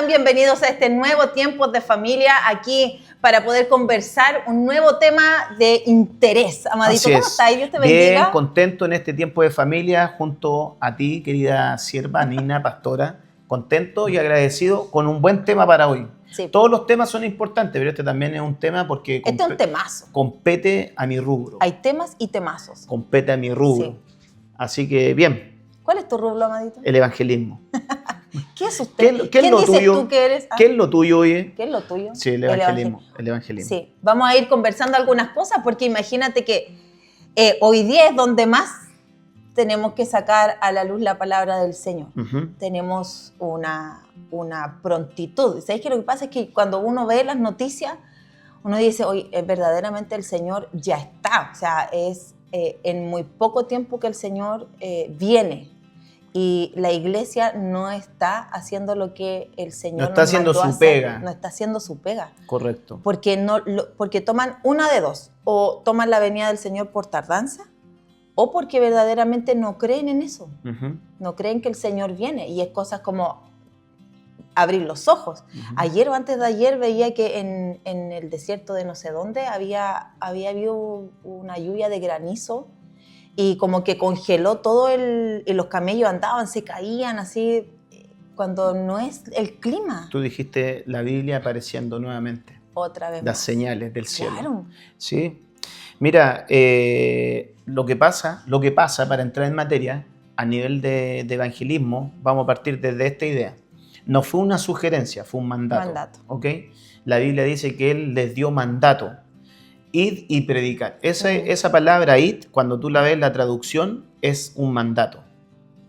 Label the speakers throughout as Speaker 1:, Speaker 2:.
Speaker 1: están? Bienvenidos a este nuevo Tiempos de Familia, aquí para poder conversar un nuevo tema de interés. Amadito, ¿cómo estás? Dios te bendiga.
Speaker 2: Bien, contento en este tiempo de familia junto a ti, querida sierva, Nina, pastora. Contento y agradecido con un buen tema para hoy.
Speaker 1: Sí.
Speaker 2: Todos los temas son importantes, pero este también es un tema porque
Speaker 1: Este es un temazo.
Speaker 2: compete a mi rubro.
Speaker 1: Hay temas y temazos.
Speaker 2: Compete a mi rubro.
Speaker 1: Sí.
Speaker 2: Así que, bien.
Speaker 1: ¿Cuál es tu rubro, Amadito?
Speaker 2: El evangelismo.
Speaker 1: ¿Qué es usted?
Speaker 2: ¿Qué es lo
Speaker 1: dices
Speaker 2: tuyo?
Speaker 1: tú que eres?
Speaker 2: ¿Qué es lo tuyo, oye?
Speaker 1: ¿Qué es lo tuyo?
Speaker 2: Sí, el evangelismo. El evangelismo.
Speaker 1: Sí, vamos a ir conversando algunas cosas porque imagínate que hoy día es donde más tenemos que sacar a la luz la palabra del Señor. Tenemos una prontitud. ¿Sabes qué? Lo que pasa es que cuando uno ve las noticias, uno dice, oye, verdaderamente el Señor ya está. O sea, es en muy poco tiempo que el Señor viene. Y la iglesia no está haciendo lo que el Señor
Speaker 2: no está haciendo su pega.
Speaker 1: No está haciendo su pega.
Speaker 2: Correcto.
Speaker 1: Porque toman una de dos. O toman la venida del Señor por tardanza, o porque verdaderamente no creen en eso. No creen que el Señor viene. Y es cosas como abrir los ojos. Ayer o antes de ayer veía que en el desierto de no sé dónde había habido una lluvia de granizo y como que congeló todo y los camellos andaban, se caían así, cuando no es el clima.
Speaker 2: Tú dijiste la Biblia apareciendo nuevamente.
Speaker 1: Otra vez
Speaker 2: las
Speaker 1: más.
Speaker 2: Señales del cielo.
Speaker 1: Claro.
Speaker 2: Sí. Mira, lo que pasa, para entrar en materia, a nivel de evangelismo, vamos a partir desde esta idea. No fue una sugerencia, fue un mandato. ¿Ok? La Biblia dice que Él les dio mandato. Id y predicar. Esa palabra id, cuando tú la ves en la traducción, es un mandato.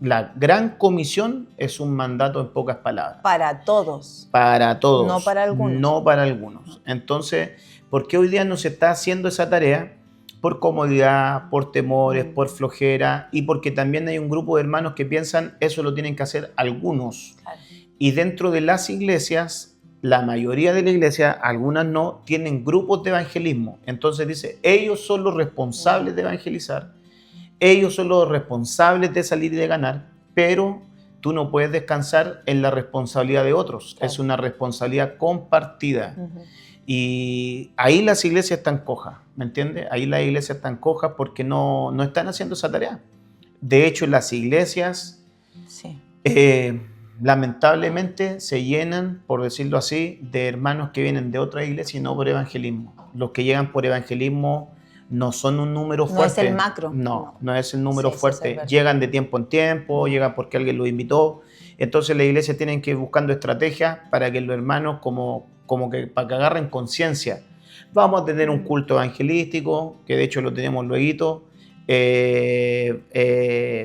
Speaker 2: La gran comisión es un mandato en pocas palabras.
Speaker 1: Para todos.
Speaker 2: Para todos.
Speaker 1: No para algunos.
Speaker 2: No para algunos. Entonces, ¿por qué hoy día no se está haciendo esa tarea? Por comodidad, por temores, por flojera, y porque también hay un grupo de hermanos que piensan eso lo tienen que hacer algunos.
Speaker 1: Claro.
Speaker 2: Y dentro de las iglesias, la mayoría de la iglesia, algunas no, tienen grupos de evangelismo. Entonces dice, ellos son los responsables de evangelizar, ellos son los responsables de salir y de ganar, pero tú no puedes descansar en la responsabilidad de otros. Claro. Es una responsabilidad compartida. Y ahí las iglesias están cojas, ¿me entiendes? Ahí las iglesias están cojas porque no están haciendo esa tarea. De hecho, las iglesias...
Speaker 1: Sí.
Speaker 2: Lamentablemente se llenan, por decirlo así, de hermanos que vienen de otra iglesia y no por evangelismo. Los que llegan por evangelismo no son un número fuerte.
Speaker 1: No es el macro.
Speaker 2: No es el número fuerte.
Speaker 1: Sí,
Speaker 2: llegan de tiempo en tiempo, llegan porque alguien los invitó. Entonces la iglesia tiene que ir buscando estrategias para que los hermanos para que agarren conciencia. Vamos a tener un culto evangelístico, que de hecho lo tenemos luego.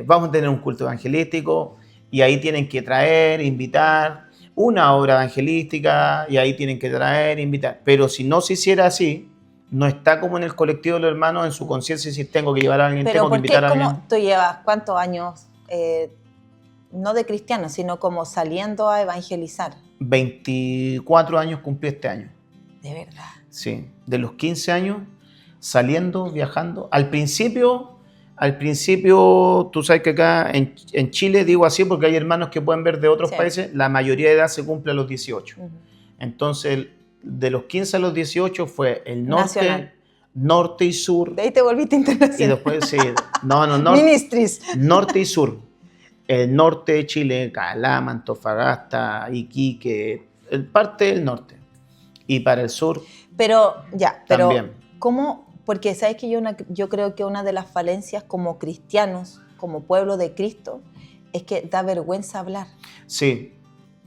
Speaker 2: Vamos a tener un culto evangelístico. Y ahí tienen que traer, invitar, una obra evangelística, y ahí tienen que traer, invitar. Pero si no se hiciera así, no está como en el colectivo de los hermanos en su conciencia si tengo que llevar a alguien, tengo que invitar a alguien.
Speaker 1: Pero ¿tú llevas cuántos años, no de cristiano, sino como saliendo a evangelizar?
Speaker 2: 24 años cumplí este año.
Speaker 1: ¿De verdad?
Speaker 2: Sí, de los 15 años, saliendo, viajando. Al principio, tú sabes que acá en Chile, digo así porque hay hermanos que pueden ver de otros países, la mayoría de edad se cumple a los 18. Entonces, de los 15 a los 18 fue el norte y sur.
Speaker 1: De ahí te volviste internacional.
Speaker 2: Y después, sí,
Speaker 1: Ministries.
Speaker 2: Norte y sur. El norte de Chile, Calama, Antofagasta, Iquique, parte del norte. Y para el sur,
Speaker 1: pero
Speaker 2: también.
Speaker 1: ¿cómo? Porque sabes que yo creo que una de las falencias como cristianos, como pueblo de Cristo, es que da vergüenza hablar.
Speaker 2: Sí.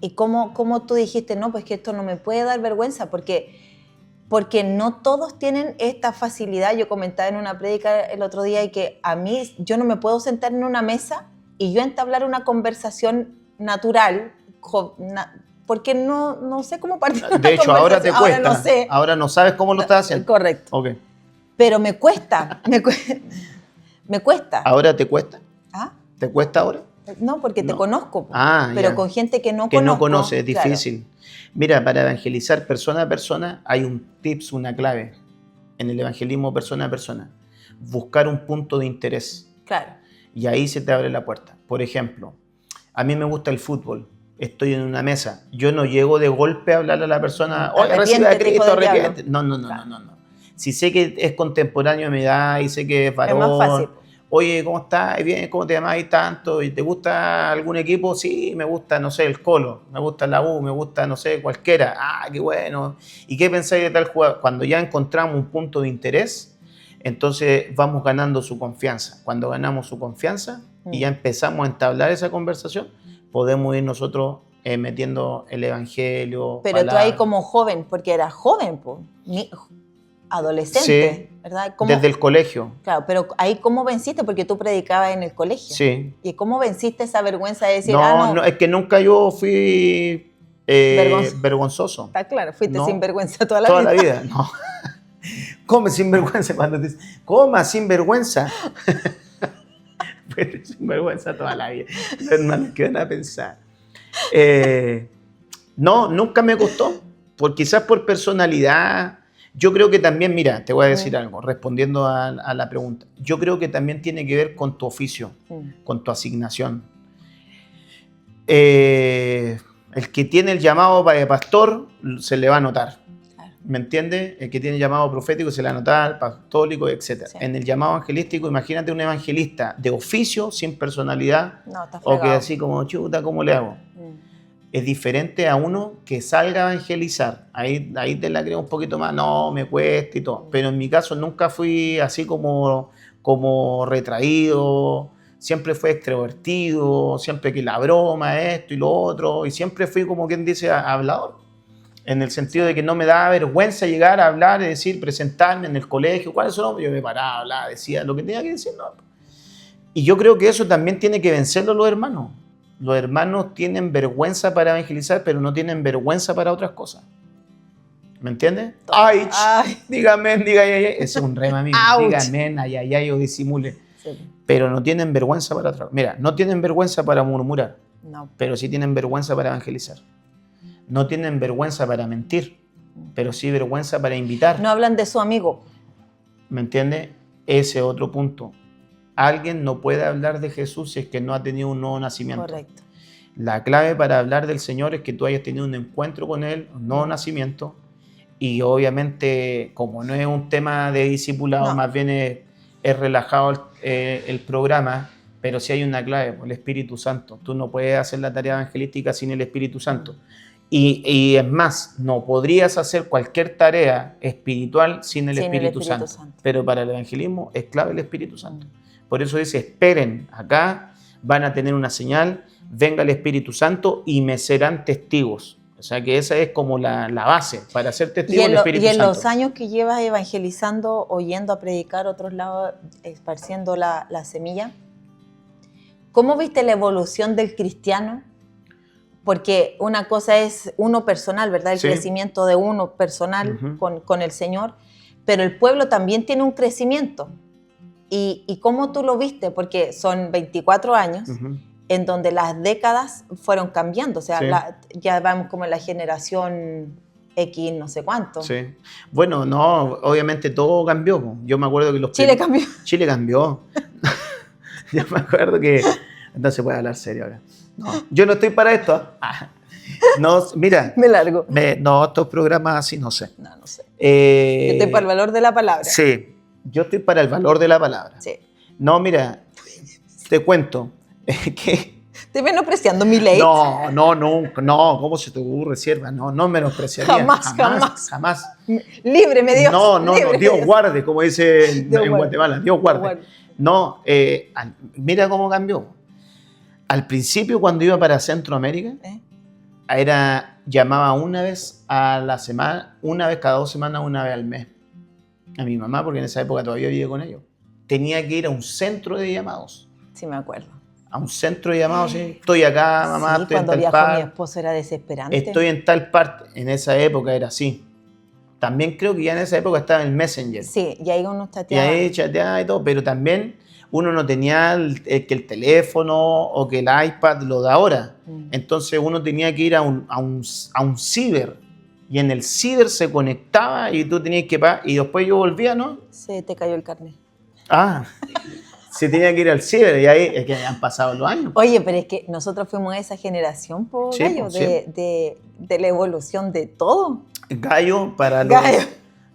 Speaker 1: ¿Y cómo tú dijiste, no, pues que esto no me puede dar vergüenza? Porque no todos tienen esta facilidad. Yo comentaba en una prédica el otro día y que a mí, yo no me puedo sentar en una mesa y yo entablar una conversación natural, porque no sé cómo partir una
Speaker 2: De hecho,
Speaker 1: conversación.
Speaker 2: ahora te cuesta.
Speaker 1: Ahora no sé.
Speaker 2: Ahora no sabes cómo lo estás haciendo.
Speaker 1: Correcto.
Speaker 2: Okay.
Speaker 1: Pero me cuesta.
Speaker 2: ¿Ahora te cuesta?
Speaker 1: ¿Ah?
Speaker 2: ¿Te cuesta ahora?
Speaker 1: No, porque te conozco.
Speaker 2: Pero
Speaker 1: ya. Con gente que no conozco.
Speaker 2: Que no conoce, es difícil.
Speaker 1: Claro.
Speaker 2: Mira, para evangelizar persona a persona hay un tips, una clave en el evangelismo persona a persona. Buscar un punto de interés.
Speaker 1: Claro.
Speaker 2: Y ahí se te abre la puerta. Por ejemplo, a mí me gusta el fútbol. estoy en una mesa. Yo no llego de golpe a hablarle a la persona, oye, recibe a
Speaker 1: Arrepiéntete, hijo
Speaker 2: Cristo,
Speaker 1: del diablo.
Speaker 2: arrepiéntete. No. Si sé que es contemporáneo a mi edad y sé que es
Speaker 1: Es
Speaker 2: varón.
Speaker 1: más fácil.
Speaker 2: Oye, ¿cómo estás? Bien, ¿cómo te llamas? Y tanto. ¿Y te gusta algún equipo? Sí, me gusta, no sé, el Colo, me gusta la U, me gusta, no sé, cualquiera. Ah, qué bueno. ¿Y qué pensáis de tal jugador? Cuando ya encontramos un punto de interés, entonces vamos ganando su confianza. Cuando ganamos su confianza y ya empezamos a entablar esa conversación, podemos ir nosotros metiendo el evangelio.
Speaker 1: Pero tú ahí como joven, porque eras joven, po, adolescente,
Speaker 2: sí,
Speaker 1: ¿verdad? ¿Cómo?
Speaker 2: Desde el colegio.
Speaker 1: Claro, pero ahí ¿cómo venciste? Porque tú predicabas en el colegio.
Speaker 2: Sí.
Speaker 1: ¿Y cómo venciste esa vergüenza de decir,
Speaker 2: No, es que nunca yo fui vergonzoso.
Speaker 1: Está claro, fuiste
Speaker 2: No,
Speaker 1: sinvergüenza toda la
Speaker 2: toda
Speaker 1: vida.
Speaker 2: la vida, no. Come sinvergüenza cuando te dicen, coma sinvergüenza. Fuiste sinvergüenza toda la vida. Los hermanos, ¿qué van a pensar? No, nunca me costó. Quizás por personalidad. Yo creo que también, mira, te voy a decir algo, respondiendo a la pregunta. Yo creo que también tiene que ver con tu oficio, con tu asignación. El que tiene el llamado para pastor se le va a notar. Claro. ¿Me entiendes? El que tiene el llamado profético se le va a notar, apostólico, etc. Sí. En el llamado evangelístico, imagínate un evangelista de oficio, sin personalidad, o que así como, chuta, ¿cómo le hago? Es diferente a uno que salga a evangelizar. Ahí te la creo un poquito más, no, me cuesta y todo. Pero en mi caso nunca fui así como retraído, siempre fui extrovertido, siempre que la broma, esto y lo otro, y siempre fui como quien dice hablador. En el sentido de que no me daba vergüenza llegar a hablar, es decir, presentarme en el colegio, ¿cuál es su nombre? Yo me paraba, hablaba, decía lo que tenía que decir. No. Y yo creo que eso también tiene que vencerlo los hermanos. Los hermanos tienen vergüenza para evangelizar, pero no tienen vergüenza para otras cosas. ¿Me entiendes? Ay, dígame, diga ay, ay. Ese es un rema, amigo. Dígame, ay, ay, ay, o disimule. Sí. Pero no tienen vergüenza para otras cosas. Mira, no tienen vergüenza para murmurar, pero sí tienen vergüenza para evangelizar. No tienen vergüenza para mentir, pero sí vergüenza para invitar.
Speaker 1: No hablan de su amigo.
Speaker 2: ¿Me entiendes? Ese otro punto. Alguien no puede hablar de Jesús si es que no ha tenido un nuevo nacimiento.
Speaker 1: Correcto.
Speaker 2: La clave para hablar del Señor es que tú hayas tenido un encuentro con Él, un nuevo nacimiento, y obviamente, como no es un tema de discipulado, más bien es relajado el programa, pero sí hay una clave, el Espíritu Santo. Tú no puedes hacer la tarea evangelística sin el Espíritu Santo. Y es más, no podrías hacer cualquier tarea espiritual sin el Espíritu Santo. Pero para el evangelismo es clave el Espíritu Santo. Por eso dice, esperen, acá van a tener una señal, venga el Espíritu Santo y me serán testigos. O sea que esa es como la base para ser testigo del Espíritu Santo.
Speaker 1: Y en los años que llevas evangelizando, oyendo a predicar a otros lados, esparciendo la semilla, ¿cómo viste la evolución del cristiano? Porque una cosa es uno personal, ¿verdad? El crecimiento de uno personal con el Señor, pero el pueblo también tiene un crecimiento. ¿Y cómo tú lo viste? Porque son 24 años en donde las décadas fueron cambiando. O sea, ya vamos como en la generación X, no sé cuánto.
Speaker 2: Sí. Bueno, no, obviamente todo cambió. Yo me acuerdo que
Speaker 1: Chile cambió.
Speaker 2: Chile cambió. Yo me acuerdo que... No se puede hablar serio ahora. No, yo no estoy para esto. No, mira.
Speaker 1: Me largo.
Speaker 2: No, estos programas así no sé.
Speaker 1: No sé. Yo estoy para el valor de la palabra.
Speaker 2: Sí. Yo estoy para el valor de la palabra.
Speaker 1: Sí.
Speaker 2: No, mira, te cuento que...
Speaker 1: ¿Estoy menospreciando mi ley?
Speaker 2: No, ¿cómo se te ocurre, sierva? No menospreciaría. Jamás.
Speaker 1: Líbreme, Dios.
Speaker 2: No, Dios guarde, como dice en Guatemala, Dios guarde. No, mira cómo cambió. Al principio, cuando iba para Centroamérica, llamaba una vez a la semana, una vez cada 2 semanas, una vez al mes. A mi mamá, porque en esa época todavía vivía con ellos. Tenía que ir a un centro de llamados.
Speaker 1: Sí, me acuerdo.
Speaker 2: A un centro de llamados, sí. Estoy acá, mamá,
Speaker 1: sí,
Speaker 2: estoy en tal parte.
Speaker 1: Cuando viajó mi esposo era desesperante.
Speaker 2: Estoy en tal parte. En esa época era así. También creo que ya en esa época estaba el Messenger.
Speaker 1: Sí, y ahí uno chateaba.
Speaker 2: Y ahí chateaba y todo, pero también uno no tenía que el teléfono o que el iPad lo da ahora. Entonces uno tenía que ir a un ciber. Y en el ciber se conectaba y tú tenías que pagar. Y después yo volvía, ¿no?
Speaker 1: Se te cayó el carnet.
Speaker 2: Se tenía que ir al ciber y ahí es que han pasado los años.
Speaker 1: Oye, pero es que nosotros fuimos esa generación, po,
Speaker 2: Sí,
Speaker 1: Gallo,
Speaker 2: po, sí.
Speaker 1: de la evolución de todo.
Speaker 2: Gallo para los...
Speaker 1: Gallo.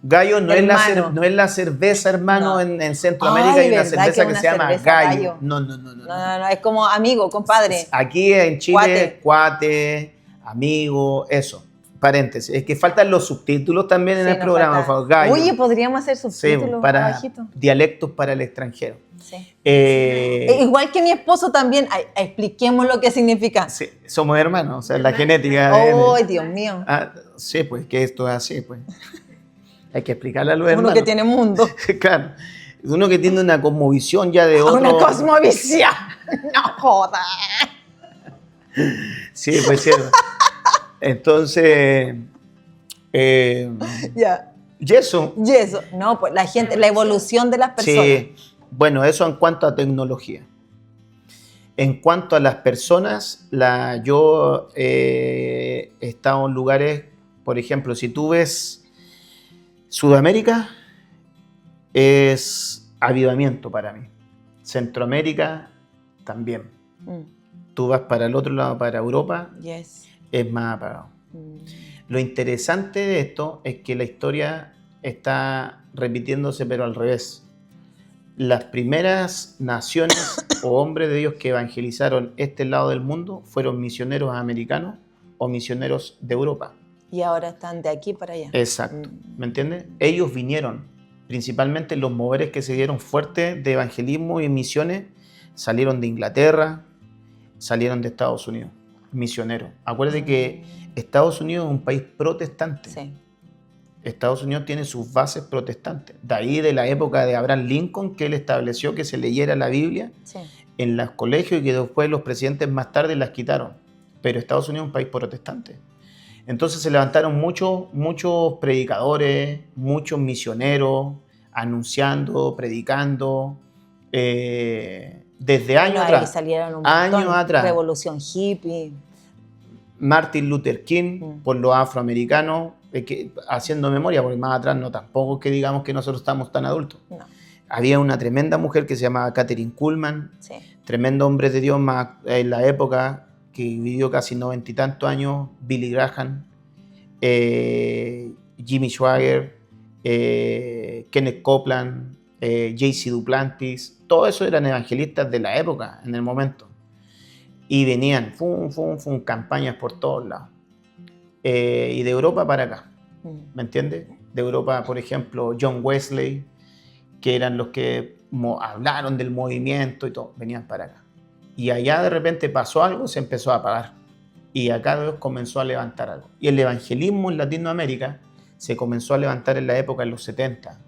Speaker 2: Gallo no es,
Speaker 1: Hermano.
Speaker 2: no es la cerveza, hermano,
Speaker 1: No.
Speaker 2: en Centroamérica
Speaker 1: Ay,
Speaker 2: hay una
Speaker 1: ¿verdad
Speaker 2: cerveza
Speaker 1: que
Speaker 2: que
Speaker 1: una
Speaker 2: se llama
Speaker 1: cerveza
Speaker 2: Gallo.
Speaker 1: Gallo?
Speaker 2: No.
Speaker 1: No, es como amigo, compadre.
Speaker 2: Aquí en Chile, cuate, amigo, eso. Paréntesis. Es que faltan los subtítulos también en
Speaker 1: Sí,
Speaker 2: el
Speaker 1: nos
Speaker 2: programa,
Speaker 1: falta.
Speaker 2: por favor. Gallo.
Speaker 1: Oye, podríamos hacer
Speaker 2: Sí,
Speaker 1: subtítulos
Speaker 2: para
Speaker 1: abajito.
Speaker 2: dialectos para el extranjero.
Speaker 1: Sí.
Speaker 2: Eh,
Speaker 1: Igual que mi esposo también, expliquemos lo que significa.
Speaker 2: sí, somos hermanos, o sea, la genética.
Speaker 1: ¡Ay, Dios mío!
Speaker 2: Ah, sí, pues que esto es así, pues. Hay que explicarle a los
Speaker 1: Uno
Speaker 2: hermanos.
Speaker 1: que tiene mundo.
Speaker 2: Claro. Uno que tiene una cosmovisión ya de otro.
Speaker 1: Una cosmovisión. No joda.
Speaker 2: Sí, pues cierto. Entonces,
Speaker 1: Ya.
Speaker 2: y eso.
Speaker 1: Y eso. No, pues la gente, la evolución de las personas.
Speaker 2: Sí, bueno, eso en cuanto a tecnología. En cuanto a las personas, yo he estado en lugares, por ejemplo, si tú ves Sudamérica, es avivamiento para mí. Centroamérica también. Tú vas para el otro lado, para Europa,
Speaker 1: Yes.
Speaker 2: es más apagado. Lo interesante de esto es que la historia está repitiéndose, pero al revés. Las primeras naciones o hombres de Dios que evangelizaron este lado del mundo fueron misioneros americanos o misioneros de Europa.
Speaker 1: Y ahora están de aquí para allá.
Speaker 2: Exacto, ¿me entiendes? Ellos vinieron, principalmente los moveres que se dieron fuertes de evangelismo y misiones, salieron de Inglaterra, salieron de Estados Unidos, misioneros. Acuérdate que Estados Unidos es un país protestante.
Speaker 1: Sí.
Speaker 2: Estados Unidos tiene sus bases protestantes. De ahí de la época de Abraham Lincoln, que él estableció que se leyera la Biblia
Speaker 1: Sí.
Speaker 2: en los colegios y que después los presidentes más tarde las quitaron. Pero Estados Unidos es un país protestante. Entonces se levantaron muchos predicadores, muchos misioneros, anunciando, predicando, desde años
Speaker 1: Bueno, ahí
Speaker 2: atrás.
Speaker 1: salieron un
Speaker 2: Años
Speaker 1: montón.
Speaker 2: atrás.
Speaker 1: Revolución hippie.
Speaker 2: Martin Luther King, por los afroamericanos, haciendo memoria, porque más atrás no tampoco es que digamos que nosotros estamos tan adultos.
Speaker 1: No.
Speaker 2: Había una tremenda mujer que se llamaba Catherine Kuhlman,
Speaker 1: Sí.
Speaker 2: tremendo hombre de Dios más en la época, que vivió casi 90 y tantos años, Billy Graham, Jimmy Swaggart, Kenneth Copeland, J.C. Duplantis, todos esos eran evangelistas de la época, en el momento. Y venían, campañas por todos lados. Y de Europa para acá, ¿me entiendes? De Europa, por ejemplo, John Wesley, que eran los que hablaron del movimiento y todo, venían para acá. Y allá de repente pasó algo, se empezó a apagar. Y acá Dios comenzó a levantar algo. Y el evangelismo en Latinoamérica se comenzó a levantar en la época de los 70,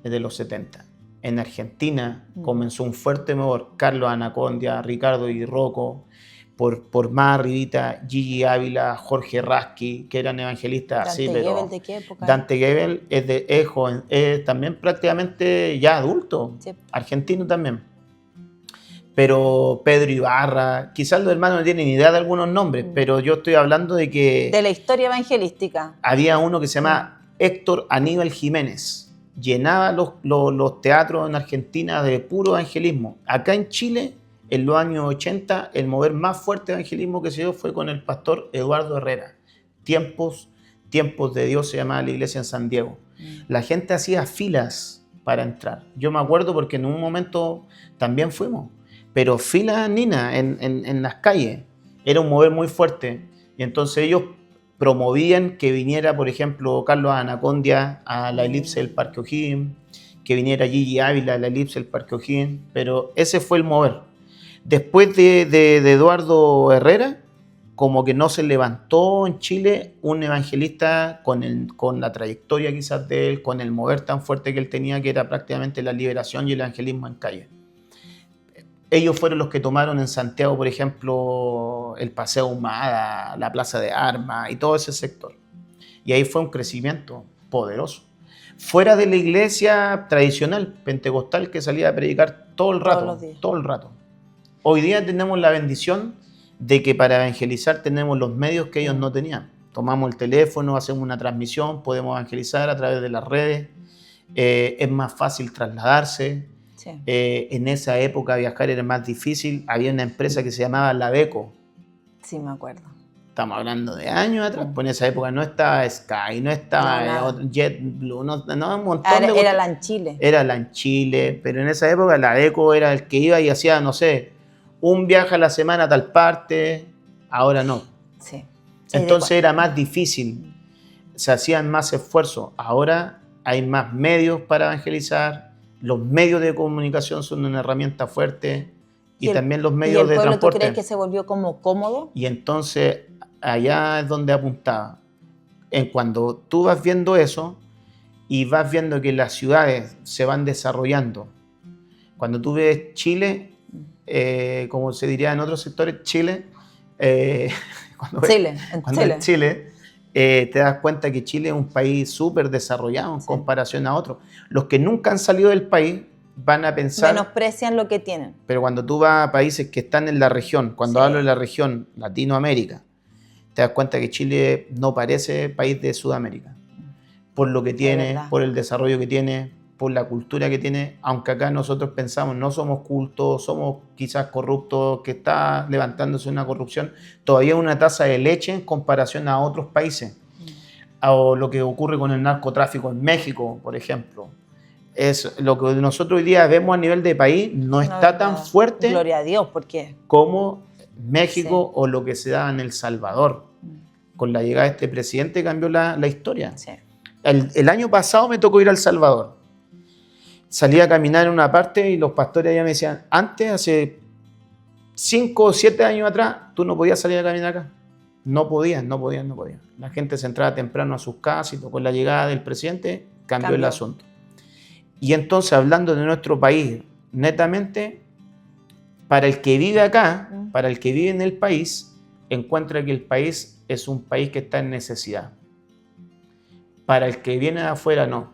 Speaker 2: desde los 70. En Argentina comenzó un fuerte mover. Carlos Anacondia, Ricardo y Rocco, por más arribita, Gigi Ávila, Jorge Rasky, que eran evangelistas así, pero...
Speaker 1: ¿Dante Gebel de qué época?
Speaker 2: Dante Gebel es joven, es también prácticamente ya adulto,
Speaker 1: Sí.
Speaker 2: Argentino también. Pero Pedro Ibarra, quizás los hermanos no tienen ni idea de algunos nombres, pero yo estoy hablando de que...
Speaker 1: De la historia evangelística.
Speaker 2: Había uno que se llama Héctor Aníbal Jiménez. Llenaba los teatros en Argentina de puro evangelismo. Acá en Chile, en los años 80, el mover más fuerte de evangelismo que se dio fue con el pastor Eduardo Herrera. Tiempos de Dios se llamaba la iglesia en San Diego. La gente hacía filas para entrar. Yo me acuerdo porque en un momento también fuimos. Pero filas, Nina, en las calles. Era un mover muy fuerte. Y entonces ellos promovían que viniera, por ejemplo, Carlos Anacondia a la elipse del Parque O'Higgins, que viniera Gigi Ávila a la elipse del Parque O'Higgins, pero ese fue el mover. Después de Eduardo Herrera, como que no se levantó en Chile un evangelista con la trayectoria quizás de él, con el mover tan fuerte que él tenía, que era prácticamente la liberación y el evangelismo en calle. Ellos fueron los que tomaron en Santiago, por ejemplo, el Paseo Ahumada, la Plaza de Armas y todo ese sector. Y ahí fue un crecimiento poderoso. Fuera de la iglesia tradicional, pentecostal, que salía a predicar todo el rato. Todo el rato. Hoy día tenemos la bendición de que para evangelizar tenemos los medios que ellos no tenían. Tomamos el teléfono, hacemos una transmisión, podemos evangelizar a través de las redes. Es más fácil trasladarse.
Speaker 1: Sí.
Speaker 2: En esa época viajar era más difícil. Había una empresa que se llamaba Laveco.
Speaker 1: Sí, me acuerdo.
Speaker 2: Estamos hablando de años atrás. Pues en esa época no estaba Sky, no estaba JetBlue, no, un montón de...
Speaker 1: Era LAN Chile.
Speaker 2: Era LAN Chile, pero en esa época Laveco era el que iba y hacía, no sé, un viaje a la semana a tal parte. Ahora no.
Speaker 1: Sí.
Speaker 2: Entonces era más difícil. Se hacían más esfuerzos. Ahora hay más medios para evangelizar. Los medios de comunicación son una herramienta fuerte. Y también los medios de transporte.
Speaker 1: ¿Tú crees que se volvió como cómodo?
Speaker 2: Y entonces allá es donde apuntaba. Cuando tú vas viendo eso y vas viendo que las ciudades se van desarrollando. Cuando tú ves Chile, como se diría en otros sectores, Chile, Chile, te das cuenta que Chile es un país súper desarrollado en comparación a otros. Los que nunca han salido del país van a pensar...
Speaker 1: Menosprecian lo que tienen.
Speaker 2: Pero cuando tú vas a países que están en la región, cuando hablo de la región Latinoamérica, te das cuenta que Chile no parece país de Sudamérica. Por lo que tiene, por el desarrollo que tiene, por la cultura que tiene, aunque acá nosotros pensamos no somos cultos, somos quizás corruptos, que está levantándose una corrupción, todavía una tasa de leche en comparación a otros países. O lo que ocurre con el narcotráfico en México, por ejemplo. Es lo que nosotros hoy día vemos a nivel de país, no está tan fuerte.
Speaker 1: Gloria a Dios, ¿por qué?
Speaker 2: Como México o lo que se da en El Salvador. Con la llegada de este presidente cambió la historia.
Speaker 1: Sí.
Speaker 2: El año pasado me tocó ir a El Salvador. Salí a caminar en una parte y los pastores ya me decían, antes, hace 5 o 7 años atrás, tú no podías salir a caminar acá. No podías. La gente se entraba temprano a sus casas y con la llegada del presidente cambió el asunto. Y entonces, hablando de nuestro país, netamente, para el que vive acá, para el que vive en el país, encuentra que el país es un país que está en necesidad. Para el que viene de afuera, no.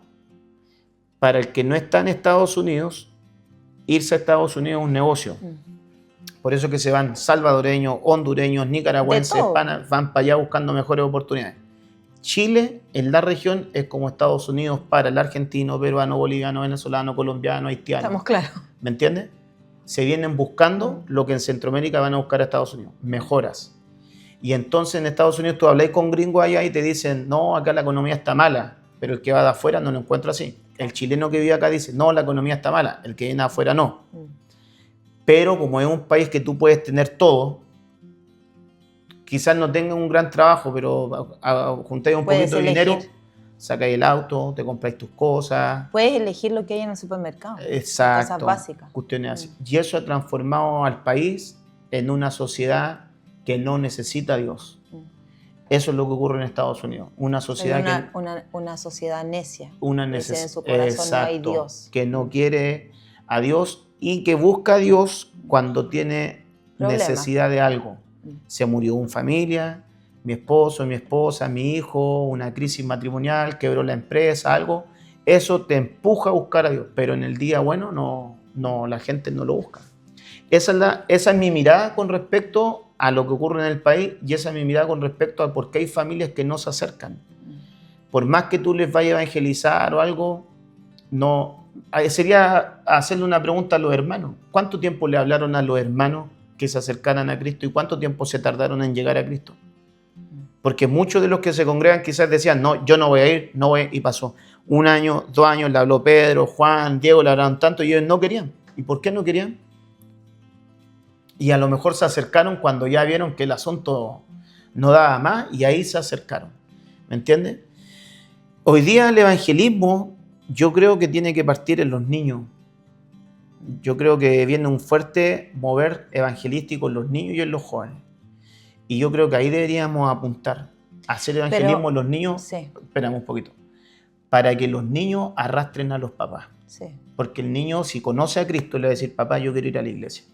Speaker 2: Para el que no está en Estados Unidos, irse a Estados Unidos es un negocio. Por eso que se van salvadoreños, hondureños, nicaragüenses, van para allá buscando mejores oportunidades. Chile, en la región, es como Estados Unidos para el argentino, peruano, boliviano, venezolano, colombiano, haitiano.
Speaker 1: Estamos claros.
Speaker 2: ¿Me entiendes? Se vienen buscando lo que en Centroamérica van a buscar a Estados Unidos, mejoras. Y entonces en Estados Unidos tú hablas con gringos allá y te dicen, no, acá la economía está mala, pero el que va de afuera no lo encuentra así. El chileno que vive acá dice, no, la economía está mala, el que viene de afuera no. Pero como es un país que tú puedes tener todo, quizás no tengas un gran trabajo, pero juntáis un poquito de dinero, sacáis el auto, te compráis tus cosas.
Speaker 1: Puedes elegir lo que hay en el supermercado.
Speaker 2: Exacto.
Speaker 1: Cosas básicas.
Speaker 2: Cuestiones así. Y eso ha transformado al país en una sociedad que no necesita a Dios. Eso es lo que ocurre en Estados Unidos. Una sociedad
Speaker 1: una sociedad necia.
Speaker 2: Una
Speaker 1: necesidad. En su corazón no hay Dios.
Speaker 2: Que no quiere a Dios y que busca a Dios cuando tiene necesidad de algo. Se murió una familia, mi esposo, mi esposa, mi hijo, una crisis matrimonial, quebró la empresa, algo. Eso te empuja a buscar a Dios, pero en el día bueno no, la gente no lo busca. Esa es mi mirada con respecto a lo que ocurre en el país y esa es mi mirada con respecto a por qué hay familias que no se acercan. Por más que tú les vayas a evangelizar o algo, no. Sería hacerle una pregunta a los hermanos. ¿Cuánto tiempo le hablaron a los hermanos que se acercaran a Cristo y cuánto tiempo se tardaron en llegar a Cristo? Porque muchos de los que se congregan quizás decían, no, yo no voy a ir, y pasó 1 año, 2 años, le habló Pedro, Juan, Diego, le hablaron tanto y ellos no querían. ¿Y por qué no querían? Y a lo mejor se acercaron cuando ya vieron que el asunto no daba más y ahí se acercaron. ¿Me entiendes? Hoy día el evangelismo yo creo que tiene que partir en los niños. Yo creo que viene un fuerte mover evangelístico en los niños y en los jóvenes. Y yo creo que ahí deberíamos apuntar a hacer evangelismo en los niños.
Speaker 1: Sí.
Speaker 2: Esperamos un poquito. Para que los niños arrastren a los papás.
Speaker 1: Sí.
Speaker 2: Porque el niño, si conoce a Cristo, le va a decir, papá, yo quiero ir a la iglesia.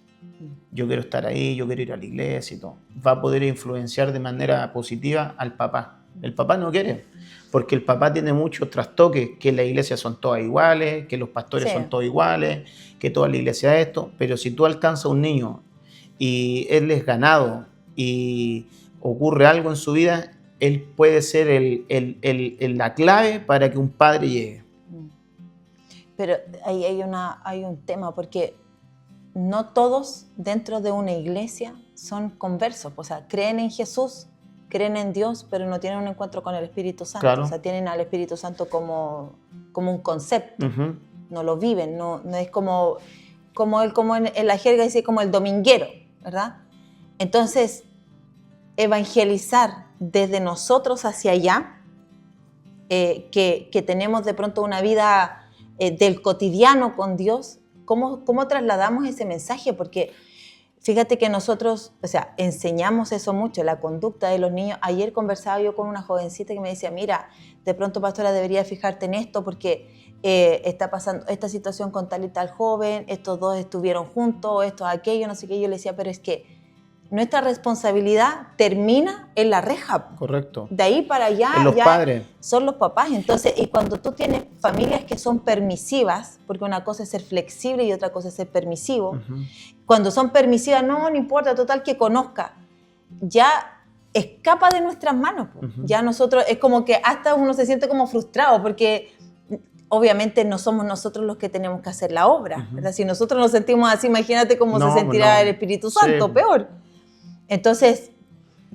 Speaker 2: Yo quiero estar ahí, yo quiero ir a la iglesia y todo. Va a poder influenciar de manera positiva al papá. El papá no quiere, porque el papá tiene muchos trastoques, que en la iglesia son todas iguales, que los pastores son todos iguales, que toda la iglesia es esto. Pero si tú alcanzas a un niño y él es ganado y ocurre algo en su vida, él puede ser la clave para que un padre llegue.
Speaker 1: Pero ahí hay un tema, porque no todos dentro de una iglesia son conversos. O sea, creen en Jesús, creen en Dios, pero no tienen un encuentro con el Espíritu Santo.
Speaker 2: Claro.
Speaker 1: O sea, tienen al Espíritu Santo como un concepto.
Speaker 2: Uh-huh.
Speaker 1: No lo viven, no es como en la jerga dice, como el dominguero, ¿verdad? Entonces, evangelizar desde nosotros hacia allá, que tenemos de pronto una vida del cotidiano con Dios, ¿cómo trasladamos ese mensaje? Porque fíjate que nosotros, o sea, enseñamos eso mucho, la conducta de los niños. Ayer conversaba yo con una jovencita que me decía, mira, de pronto, pastora, debería fijarte en esto porque está pasando esta situación con tal y tal joven, estos dos estuvieron juntos, esto, aquello, no sé qué. Yo le decía, pero es que nuestra responsabilidad termina en la reja.
Speaker 2: Correcto.
Speaker 1: De ahí para allá
Speaker 2: en los
Speaker 1: ya
Speaker 2: padres.
Speaker 1: Son los papás. Entonces, y cuando tú tienes familias que son permisivas, porque una cosa es ser flexible y otra cosa es ser permisivo, uh-huh. Cuando son permisivas, no importa, total que conozca, ya escapa de nuestras manos. Uh-huh. Ya nosotros, es como que hasta uno se siente como frustrado, porque obviamente no somos nosotros los que tenemos que hacer la obra, uh-huh. ¿verdad? Si nosotros nos sentimos así, imagínate cómo se sentirá el Espíritu Santo, sí. Peor. Entonces,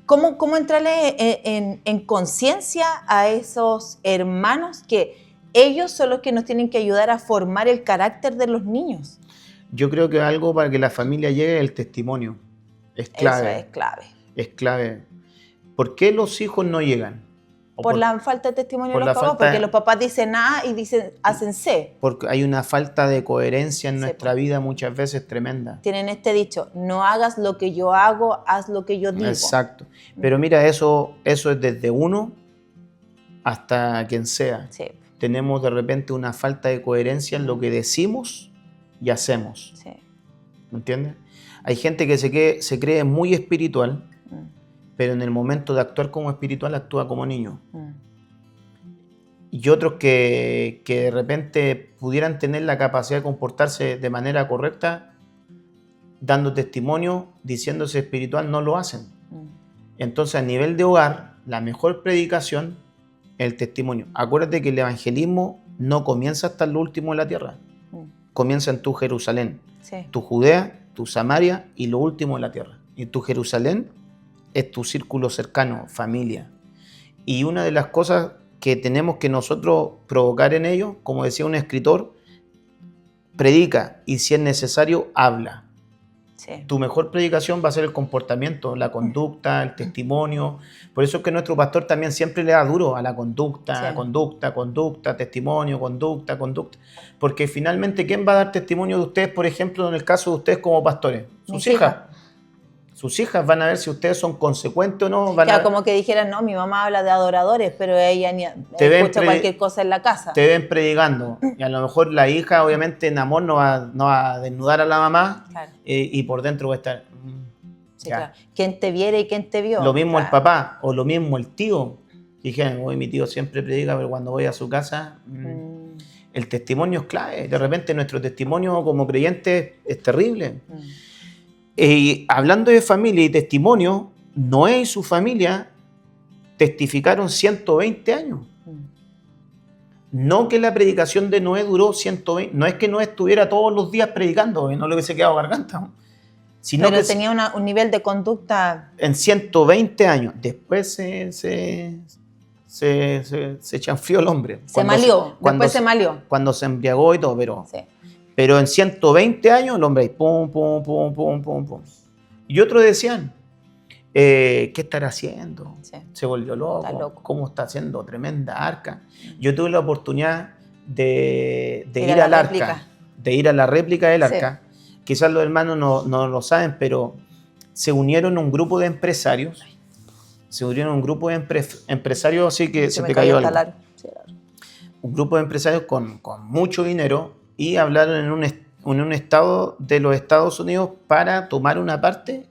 Speaker 1: ¿cómo entrarle en conciencia a esos hermanos que ellos son los que nos tienen que ayudar a formar el carácter de los niños?
Speaker 2: Yo creo que algo para que la familia llegue es el testimonio. Es clave.
Speaker 1: Eso es clave.
Speaker 2: Es clave. ¿Por qué los hijos no llegan?
Speaker 1: Por la falta de testimonio de los papás, porque los papás dicen A y hacen C.
Speaker 2: Porque hay una falta de coherencia en nuestra vida muchas veces tremenda.
Speaker 1: Tienen este dicho, no hagas lo que yo hago, haz lo que yo digo.
Speaker 2: Exacto. Pero mira, eso es desde uno hasta quien sea.
Speaker 1: Sí.
Speaker 2: Tenemos de repente una falta de coherencia en lo que decimos y hacemos.
Speaker 1: Sí.
Speaker 2: ¿Me entiendes? Hay gente que se cree muy espiritual, pero en el momento de actuar como espiritual actúa como niño. Y otros que de repente pudieran tener la capacidad de comportarse de manera correcta, dando testimonio, diciéndose espiritual, no lo hacen. Entonces, a nivel de hogar, la mejor predicación es el testimonio. Acuérdate que el evangelismo no comienza hasta lo último de la tierra. Comienza en tu Jerusalén,
Speaker 1: sí.
Speaker 2: Tu Judea, tu Samaria y lo último de la tierra. Y tu Jerusalén es tu círculo cercano, familia. Y una de las cosas que tenemos que nosotros provocar en ellos, como decía un escritor, predica y si es necesario, habla.
Speaker 1: Sí. Tu
Speaker 2: mejor predicación va a ser el comportamiento, la conducta, el testimonio. Por eso es que nuestro pastor también siempre le da duro a la conducta, sí. conducta, testimonio, conducta. Porque finalmente, ¿quién va a dar testimonio de ustedes, por ejemplo, en el caso de ustedes como pastores? Sus hijas. Sus hijas van a ver si ustedes son consecuentes o no.
Speaker 1: Claro, como que dijeran, no, mi mamá habla de adoradores, pero ella ni escucha cualquier cosa en la casa.
Speaker 2: Te ven predicando. Y a lo mejor la hija, obviamente, en amor no va a desnudar a la mamá, claro. Y por dentro va a estar...
Speaker 1: Sí, claro. ¿Quién te viere y quién te vio?
Speaker 2: Lo mismo
Speaker 1: claro.
Speaker 2: El papá, o lo mismo el tío. Dijeron, mi tío siempre predica, pero cuando voy a su casa... El testimonio es clave. De repente nuestro testimonio como creyentes es terrible. Hablando de familia y testimonio, Noé y su familia testificaron 120 años. No que la predicación de Noé duró 120, no es que Noé estuviera todos los días predicando, no le hubiese quedado garganta, sino
Speaker 1: pero
Speaker 2: que
Speaker 1: tenía un nivel de conducta...
Speaker 2: En 120 años, después se chanfrió el hombre.
Speaker 1: Se malió.
Speaker 2: Cuando se embriagó y todo, pero...
Speaker 1: Sí.
Speaker 2: Pero en 120 años el hombre, pum. Y otros decían, ¿qué estará haciendo? Sí. Se volvió loco. ¿Cómo está haciendo? Tremenda arca. Yo tuve la oportunidad de ir al arca, de ir a la réplica del arca. Sí. Quizás los hermanos no lo saben, pero se unieron un grupo de empresarios. Así que se te cayó algo.
Speaker 1: Sí, claro.
Speaker 2: Un grupo de empresarios con mucho dinero. Y hablaron en un estado de los Estados Unidos para tomar una parte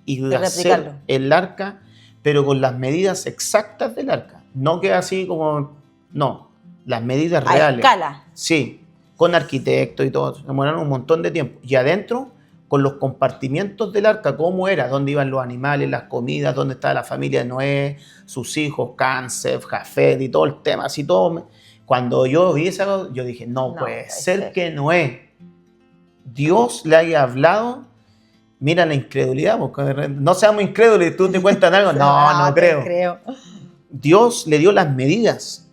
Speaker 2: y hacer el arca, pero con las medidas exactas del arca. No que así como... No, las medidas reales.
Speaker 1: A escala.
Speaker 2: Sí, con arquitectos y todo. Demoraron un montón de tiempo. Y adentro, con los compartimientos del arca, cómo era, dónde iban los animales, las comidas, dónde estaba la familia de Noé, sus hijos, Cáncer, Jafet y todo el tema, así todo... Cuando yo vi esa, yo dije, no puede ser que Noé, Dios le haya hablado. Mira la incredulidad, porque no seamos incrédulos y tú te cuentas algo. No creo. Dios le dio las medidas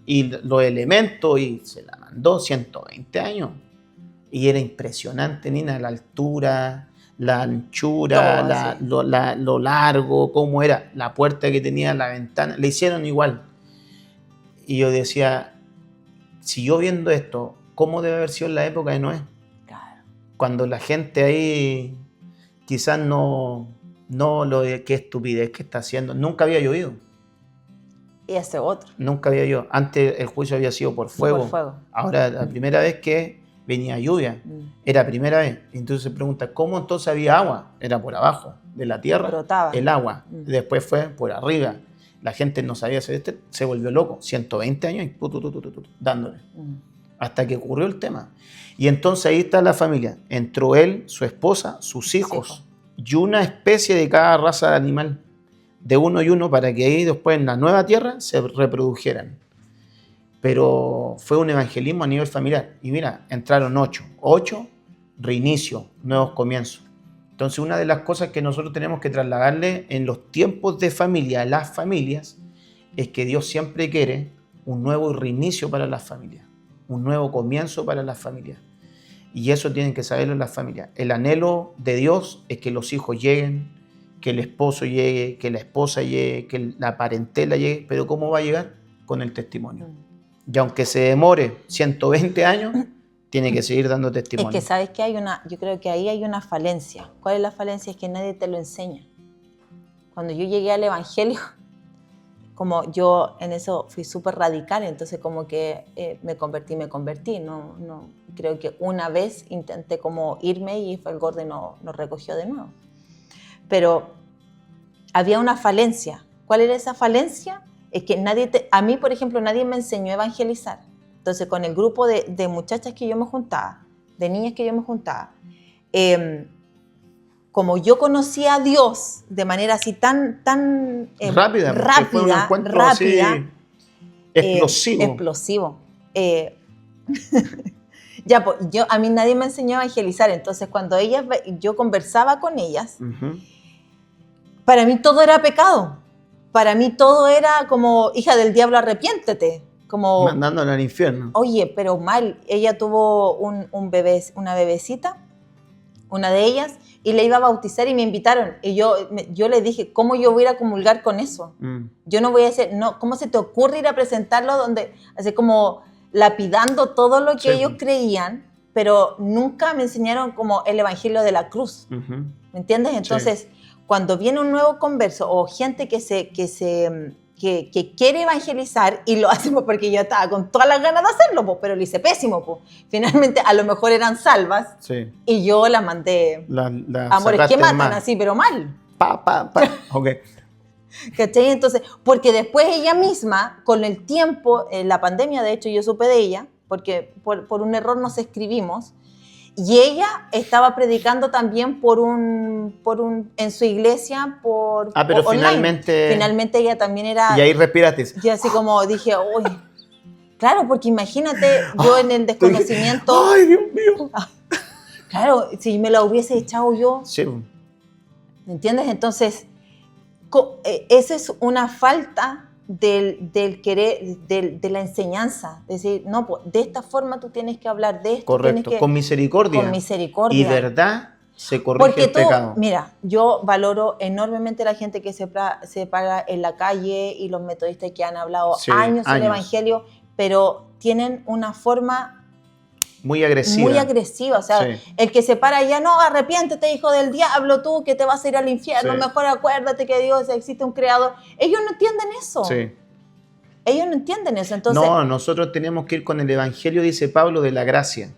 Speaker 2: y los elementos y se la mandó 120 años. Y era impresionante, Nina, la altura, la anchura, lo largo, cómo era, la puerta que tenía, la ventana. Le hicieron igual. Y yo decía, si yo viendo esto, ¿cómo debe haber sido en la época de Noé?
Speaker 1: Claro.
Speaker 2: Cuando la gente ahí quizás no lo de qué estupidez que está haciendo. Nunca había llovido.
Speaker 1: Y ese otro.
Speaker 2: Nunca había llovido. Antes el juicio había sido por fuego.
Speaker 1: Por fuego.
Speaker 2: Ahora la primera vez que venía lluvia, era primera vez. Entonces se pregunta, ¿cómo entonces había agua? Era por abajo de la tierra.
Speaker 1: Brotaba.
Speaker 2: El agua. Después fue por arriba. La gente no sabía hacer se volvió loco. 120 años y dándole. Hasta que ocurrió el tema. Y entonces ahí está la familia. Entró él, su esposa, sus hijos y una especie de cada raza de animal, de uno y uno, para que ahí después en la nueva tierra se reprodujeran. Pero fue un evangelismo a nivel familiar. Y mira, entraron 8, reinicio, nuevos comienzos. Entonces una de las cosas que nosotros tenemos que trasladarle en los tiempos de familia a las familias es que Dios siempre quiere un nuevo reinicio para las familias, un nuevo comienzo para las familias. Y eso tienen que saberlo las familias. El anhelo de Dios es que los hijos lleguen, que el esposo llegue, que la esposa llegue, que la parentela llegue. Pero ¿cómo va a llegar? Con el testimonio. Y aunque se demore 120 años, tiene que seguir dando testimonio.
Speaker 1: Es que sabes que yo creo que ahí hay una falencia. ¿Cuál es la falencia? Es que nadie te lo enseña. Cuando yo llegué al evangelio, como yo en eso fui súper radical, entonces como que me convertí. No, creo que una vez intenté como irme y fue el Gordo y nos recogió de nuevo. Pero había una falencia. ¿Cuál era esa falencia? Es que a mí, por ejemplo, nadie me enseñó a evangelizar. Entonces, con el grupo de muchachas que yo me juntaba, de niñas que yo me juntaba, como yo conocía a Dios de manera así tan
Speaker 2: rápida, fue un encuentro así
Speaker 1: explosivo. Ya, pues, a mí nadie me enseñó a evangelizar, entonces cuando yo conversaba con ellas, para mí todo era pecado. Para mí todo era como, hija del diablo, arrepiéntete. Como,
Speaker 2: mandándola al infierno.
Speaker 1: Oye, pero mal. Ella tuvo una bebecita, una de ellas, y le iba a bautizar y me invitaron. Y yo le dije, ¿cómo yo voy a ir a comulgar con eso? Yo no voy a hacer, no, ¿cómo se te ocurre ir a presentarlo donde, así como lapidando todo lo que ellos creían, pero nunca me enseñaron como el evangelio de la cruz? ¿Me entiendes? Entonces, cuando viene un nuevo converso o gente que quiere evangelizar, y lo hacemos porque yo estaba con todas las ganas de hacerlo, pero lo hice pésimo. Finalmente, a lo mejor eran salvas y yo las mandé amores que matan así, pero mal.
Speaker 2: Okay.
Speaker 1: ¿Cachai? Entonces, porque después ella misma, con el tiempo, la pandemia, de hecho, yo supe de ella, porque por un error nos escribimos, y ella estaba predicando también en su iglesia
Speaker 2: pero
Speaker 1: online. Finalmente ella también era...
Speaker 2: Y ahí respiraste.
Speaker 1: Y así como dije, uy, claro, porque imagínate yo en el desconocimiento...
Speaker 2: ¡Ay, Dios mío!
Speaker 1: Claro, si me la hubiese echado yo...
Speaker 2: Sí.
Speaker 1: ¿Me entiendes? Entonces, esa es una falta del querer, de la enseñanza. Es decir, no, pues, de esta forma tú tienes que hablar de esto.
Speaker 2: Correcto, con misericordia.
Speaker 1: Con misericordia.
Speaker 2: Y verdad se corrige el pecado.
Speaker 1: Mira, yo valoro enormemente a la gente que se para en la calle y los metodistas que han hablado años del evangelio, pero tienen una forma...
Speaker 2: Muy agresiva.
Speaker 1: O sea, el que se para allá, no, arrepiéntete, hijo del diablo, tú que te vas a ir al infierno, mejor acuérdate que Dios existe un creador. Ellos no entienden eso. Ellos no entienden eso. Entonces,
Speaker 2: no, nosotros tenemos que ir con el evangelio, dice Pablo, de la gracia.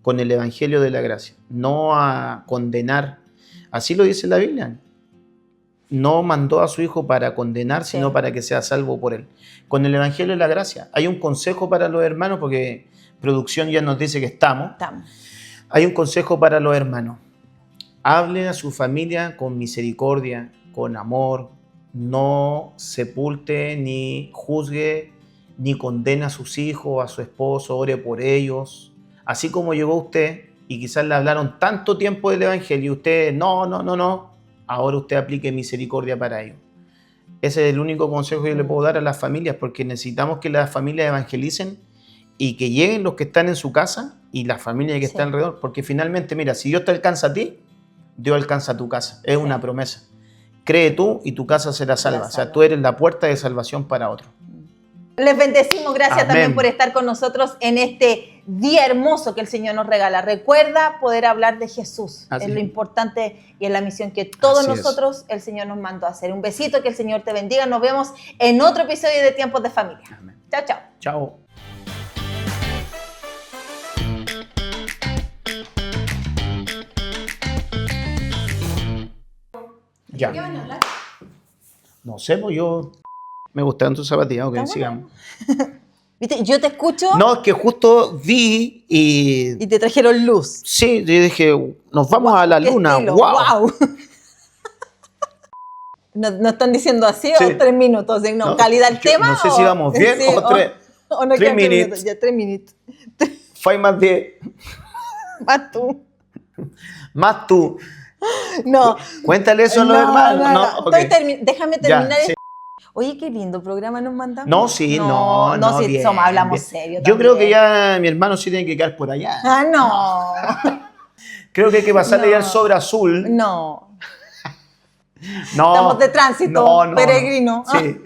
Speaker 2: Con el evangelio de la gracia. No a condenar. Así lo dice la Biblia. No mandó a su hijo para condenar, sino para que sea salvo por él. Con el evangelio de la gracia. Hay un consejo para los hermanos, porque producción ya nos dice que estamos. Hay un consejo para los hermanos. Hable a su familia con misericordia, con amor. No sepulte, ni juzgue, ni condene a sus hijos, a su esposo, ore por ellos. Así como llegó usted y quizás le hablaron tanto tiempo del Evangelio y usted, no, ahora usted aplique misericordia para ellos. Ese es el único consejo que yo le puedo dar a las familias, porque necesitamos que las familias evangelicen y que lleguen los que están en su casa y las familias que están alrededor, porque finalmente, mira, si Dios te alcanza a ti, Dios alcanza a tu casa. Es una promesa. Cree tú y tu casa será salva. O sea, tú eres la puerta de salvación para otros.
Speaker 1: Les bendecimos, gracias
Speaker 2: Amén.
Speaker 1: También por estar con nosotros en este día hermoso que el Señor nos regala. Recuerda poder hablar de Jesús, es lo importante y es la misión que todos nosotros el Señor nos mandó a hacer. Un besito, que el Señor te bendiga. Nos vemos en otro episodio de Tiempos de Familia. Amén. Chao, chao.
Speaker 2: Chao. Ya.
Speaker 1: ¿Qué van a hablar?
Speaker 2: No sé, pues yo... Me gustaron tus zapatillas, ok, sigamos.
Speaker 1: ¿Viste? Yo te escucho.
Speaker 2: No, es que justo vi y...
Speaker 1: Y te trajeron luz.
Speaker 2: Sí, yo dije, nos vamos a la luna.
Speaker 1: Estilo.
Speaker 2: ¡Wow!
Speaker 1: ¿No están diciendo así
Speaker 2: Sí.
Speaker 1: o 3 minutos? No, calidad del tema.
Speaker 2: No sé si vamos bien
Speaker 1: sí,
Speaker 2: o 3
Speaker 1: o no
Speaker 2: 3 minutos.
Speaker 1: Ya 3 minutos.
Speaker 2: 5 más 10.
Speaker 1: Más tú.
Speaker 2: Más tú.
Speaker 1: No.
Speaker 2: Cuéntale eso a los hermanos. No,
Speaker 1: okay. Déjame terminar.
Speaker 2: Ya, sí.
Speaker 1: Oye, qué lindo programa nos mandamos.
Speaker 2: No, sí, no,
Speaker 1: sí,
Speaker 2: bien,
Speaker 1: hablamos
Speaker 2: bien.
Speaker 1: serio.
Speaker 2: Yo creo que ya mi hermano sí tiene que quedar por allá.
Speaker 1: Ah, no.
Speaker 2: Creo que hay que pasarle ya el sobre azul.
Speaker 1: No.
Speaker 2: No.
Speaker 1: Estamos de tránsito, peregrino.
Speaker 2: Sí.